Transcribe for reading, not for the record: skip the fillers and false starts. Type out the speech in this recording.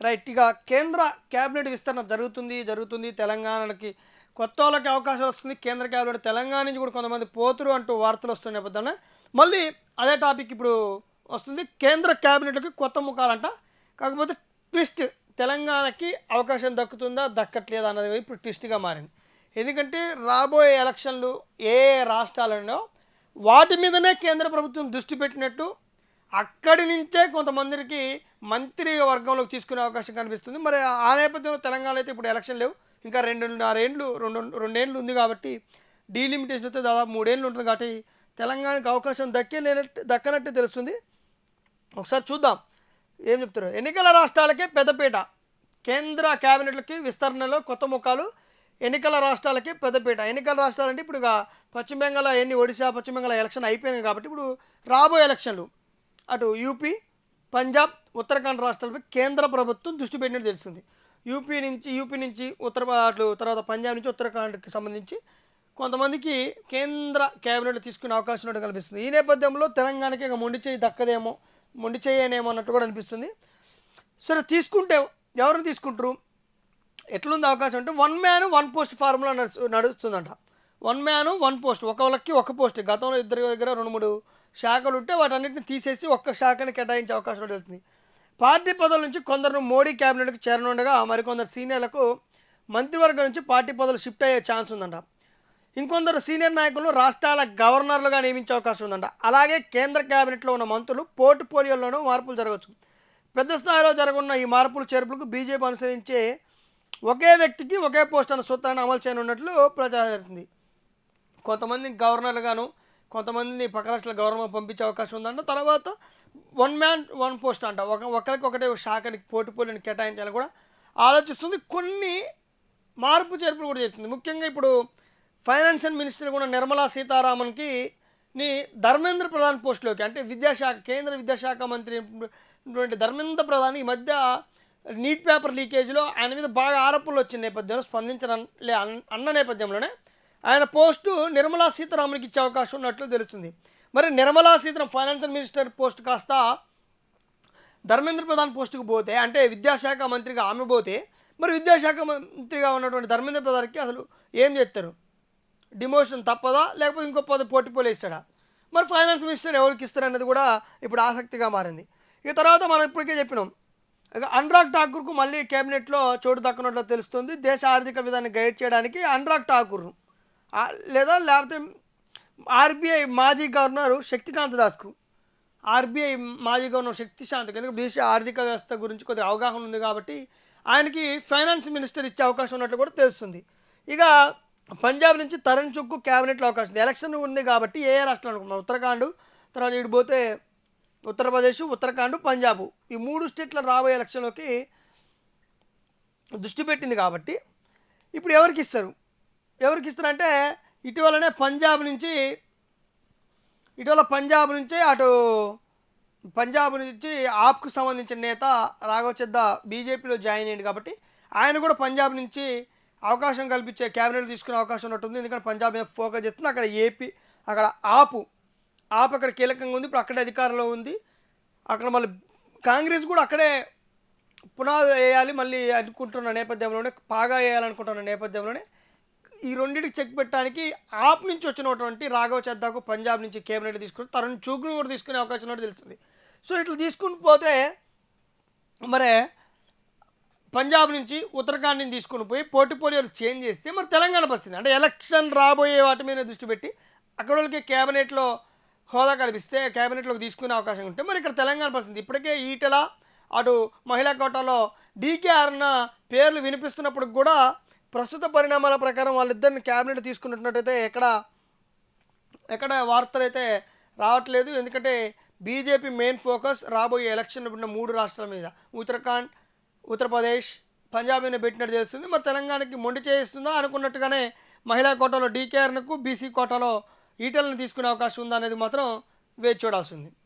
Right. ఇక కేంద్ర cabinet విస్తరణ జరుగుతుంది. తెలంగాణకి కొత్త వాళ్ళకి అవకాశం వస్తుంది. కేంద్ర క్యాబినెట్ తెలంగాణ నుంచి కూడా కొంతమంది పోతురు అంటూ వార్తలు వస్తున్న నేపథ్యంలో మళ్ళీ అదే టాపిక్ ఇప్పుడు వస్తుంది. కేంద్ర క్యాబినెట్‌కి కొత్త ముఖాలంట. కాకపోతే ట్విస్ట్, తెలంగాణకి అవకాశం దక్కుతుందా? దక్కట్లేదా? అన్నది ఇప్పుడు ట్విస్ట్‌గా మారింది. ఎందుకంటే రాబోయే ఎలక్షన్లు ఏ రాష్ట్రాలున్నాయో వాటి మీదనే కేంద్ర ప్రభుత్వం దృష్టి పెట్టినట్టు అక్కడి నుంచే కొంతమందికి మంత్రి వర్గంలోకి తీసుకునే అవకాశం కనిపిస్తుంది. మరి ఆ నేపథ్యంలో తెలంగాణలో అయితే ఇప్పుడు ఎలక్షన్ లేవు. ఇంకా 2.5 ఏండ్లు, రెండేండ్లు ఉంది కాబట్టి డీలిమిటేషన్ అయితే దాదాపు 3 ఏళ్ళు ఉంటుంది కాబట్టి తెలంగాణకు అవకాశం దక్కనట్టే తెలుస్తుంది. ఒకసారి చూద్దాం ఏం చెప్తారు. ఎన్నికల రాష్ట్రాలకే పెద్దపీట, కేంద్ర క్యాబినెట్లకి విస్తరణలో కొత్త ముఖాలు. ఎన్నికల రాష్ట్రాలకి పెద్దపీట. ఎన్నికల రాష్ట్రాలంటే ఇప్పుడు ఇక పశ్చిమ బెంగాల్ ఒడిశా పశ్చిమ బెంగాల్ ఎలక్షన్ అయిపోయినాయి కాబట్టి ఇప్పుడు రాబోయే ఎలక్షన్లు అటు యూపీ, పంజాబ్, ఉత్తరాఖండ్ రాష్ట్రాలపై కేంద్ర ప్రభుత్వం దృష్టి పెట్టినట్టు తెలుస్తుంది. యూపీ నుంచి అటు తర్వాత పంజాబ్ నుంచి ఉత్తరాఖండ్కి సంబంధించి కొంతమందికి కేంద్ర క్యాబినెట్ తీసుకునే అవకాశం ఉన్నట్టు కనిపిస్తుంది. ఈ నేపథ్యంలో తెలంగాణకి ఇక మొండి చేయనేమో అన్నట్టు కూడా అనిపిస్తుంది. సరే, తీసుకుంటే ఎవరిని తీసుకుంటారు? ఎట్లుంది అవకాశం అంటే 1 మ్యాన్ 1 పోస్ట్ ఫార్ములా నడుస్తుందంట. 1 మ్యాన్ 1 పోస్ట్, ఒకళ్ళకి ఒక పోస్ట్. గతంలో ఇద్దరి దగ్గర 2-3 శాఖలు ఉంటే వాటన్నిటిని తీసేసి ఒక్క శాఖని కేటాయించే అవకాశం ఉంటుంది. పార్టీ పదవుల నుంచి కొందరు మోడీ క్యాబినెట్కి చేరనుండగా మరికొందరు సీనియర్లకు మంత్రివర్గం నుంచి పార్టీ పదవులు షిఫ్ట్ అయ్యే ఛాన్స్ ఉందంట. ఇంకొందరు సీనియర్ నాయకులను రాష్ట్రాల గవర్నర్లుగా నియమించే అవకాశం ఉందంట. అలాగే కేంద్ర క్యాబినెట్లో ఉన్న మంత్రులు పోర్ట్ఫోలియోలోనూ మార్పులు జరగవచ్చు. పెద్ద స్థాయిలో జరగనున్న ఈ చేర్పులకు బీజేపీ అనుసరించే ఒకే వ్యక్తికి ఒకే పోస్ట్ అన్న సూత్రాన్ని అమలు చేయనున్నట్లు ప్రచారం జరుగుతుంది. కొంతమంది గవర్నర్లుగాను, కొంతమందిని పక్క రాష్ట్రాల గవర్నర్ పంపించే అవకాశం ఉందంట. తర్వాత 1 మ్యాన్ 1 పోస్ట్ అంట. ఒకరికి ఒకటే శాఖని పోర్ట్ఫోలియోని కేటాయించాలని కూడా ఆలోచిస్తుంది. కొన్ని మార్పు చేర్పులు కూడా చేస్తుంది. ముఖ్యంగా ఇప్పుడు ఫైనాన్షియల్ మినిస్టర్ కూడా నిర్మలా సీతారామన్కి ధర్మేంద్ర ప్రధాన్ పోస్టులోకి, అంటే కేంద్ర విద్యాశాఖ మంత్రి ధర్మేంద్ర ప్రధాన్ ఈ మధ్య నీట్ పేపర్ లీకేజ్లో ఆయన మీద బాగా ఆరోపణలు వచ్చిన నేపథ్యంలో అన్న నేపథ్యంలోనే ఆయన పోస్టు నిర్మలా సీతారామన్కి ఇచ్చే అవకాశం ఉన్నట్లు తెలుస్తుంది. మరి Nirmala Sitharaman financial minister post కాస్త ధర్మేంద్ర ప్రధాన్ పోస్టుకు పోతే, అంటే విద్యాశాఖ మంత్రిగా ఆమె పోతే, మరి విద్యాశాఖ మంత్రిగా ఉన్నటువంటి ధర్మేంద్ర ప్రధాన్కి అసలు ఏం చేస్తారు? డిమోషన్ తప్పదా, లేకపోతే ఇంకో పోర్ట్ఫోలియో ఇస్తాడా? మరి ఫైనాన్స్ మినిస్టర్ ఎవరికి ఇస్తారు అనేది కూడా ఇప్పుడు ఆసక్తిగా మారింది. ఇక తర్వాత మనం ఇప్పటికే చెప్పినాం, అనురాగ్ ఠాకూర్కు మళ్ళీ కేబినెట్లో చోటు దక్కనట్లు తెలుస్తుంది. దేశ ఆర్థిక విధాన్ని గైడ్ చేయడానికి అనురాగ్ ఠాకూర్ లేకపోతే ఆర్బీఐ మాజీ గవర్నర్ శక్తికాంత దాస్కు, ఆర్బీఐ మాజీ గవర్నర్ శక్తిశాంతకు, ఎందుకంటే దేశ ఆర్థిక వ్యవస్థ గురించి కొద్దిగా అవగాహన ఉంది కాబట్టి ఆయనకి ఫైనాన్స్ మినిస్టర్ ఇచ్చే అవకాశం ఉన్నట్లు కూడా తెలుస్తుంది. ఇక పంజాబ్ నుంచి తరుణ్ చుక్కు క్యాబినెట్లో అవకాశం ఉంది. ఎలక్షన్ ఉంది కాబట్టి ఏ రాష్ట్రాలు అనుకున్నాం, ఉత్తరాఖండ్, తర్వాత ఇటు పోతే ఉత్తరప్రదేశ్, ఉత్తరాఖండ్, పంజాబ్, ఈ 3 స్టేట్ల రాబోయే ఎలక్షన్లోకి దృష్టి పెట్టింది కాబట్టి ఇప్పుడు ఎవరికి ఇస్తారంటే ఇటీవల పంజాబ్ నుంచి అటు పంజాబ్ నుంచి ఆప్కు సంబంధించిన నేత రాఘవ్ చద్దా బీజేపీలో జాయిన్ అయ్యింది కాబట్టి ఆయన కూడా పంజాబ్ నుంచి అవకాశం కల్పించే క్యాబినెట్ తీసుకునే అవకాశం ఉన్నట్టుంది. ఎందుకంటే పంజాబ్ మీద ఫోకస్ చేస్తుంది. అక్కడ అక్కడ ఆపు అక్కడ కీలకంగా ఉంది. ఇప్పుడు అక్కడే అధికారంలో ఉంది. అక్కడ మళ్ళీ కాంగ్రెస్ కూడా అక్కడే పునాది వేయాలి మళ్ళీ అనుకుంటున్న నేపథ్యంలోనే, పాగా వేయాలనుకుంటున్న నేపథ్యంలోనే ఈ రెండింటికి చెక్ పెట్టడానికి ఆప్ నుంచి వచ్చినటువంటి రాఘవ్ చద్దాకు పంజాబ్ నుంచి కేబినెట్ తీసుకుని తరుణ్ చుక్ను కూడా తీసుకునే అవకాశం ఉన్నట్టు తెలుస్తుంది. సో ఇట్లా తీసుకుని పోతే మరి పంజాబ్ నుంచి ఉత్తరాఖండ్ నుంచి తీసుకుని పోయి పోర్ట్ఫోలియోలు చేంజ్ చేస్తే మరి తెలంగాణ పరిస్థితి, అంటే ఎలక్షన్ రాబోయే వాటి మీద దృష్టి పెట్టి అక్కడ వాళ్ళకి క్యాబినెట్లో హోదా కల్పిస్తే క్యాబినెట్లోకి తీసుకునే అవకాశం ఉంటే మరి ఇక్కడ తెలంగాణ పరిస్థితి. ఇప్పటికే ఈటెల అటు మహిళా కోటాలో డీకేఆర్న పేర్లు వినిపిస్తున్నప్పుడు కూడా ప్రస్తుత పరిణామాల ప్రకారం వాళ్ళిద్దరిని క్యాబినెట్ తీసుకున్నట్టయితే ఎక్కడ వార్తలు అయితే రావట్లేదు. ఎందుకంటే బీజేపీ మెయిన్ ఫోకస్ రాబోయే ఎలక్షన్ ఉన్న 3 రాష్ట్రాల మీద, ఉత్తరాఖండ్, ఉత్తరప్రదేశ్, పంజాబ్ మీద పెట్టినట్టు తెలుస్తుంది. మరి తెలంగాణకి మొండి చేయిస్తుందా? అనుకున్నట్టుగానే మహిళా కోటాలో డీకేఆర్నకు, బీసీ కోటాలో ఈటలను తీసుకునే అవకాశం ఉందా అనేది మాత్రం వేచి చూడాల్సి ఉంది.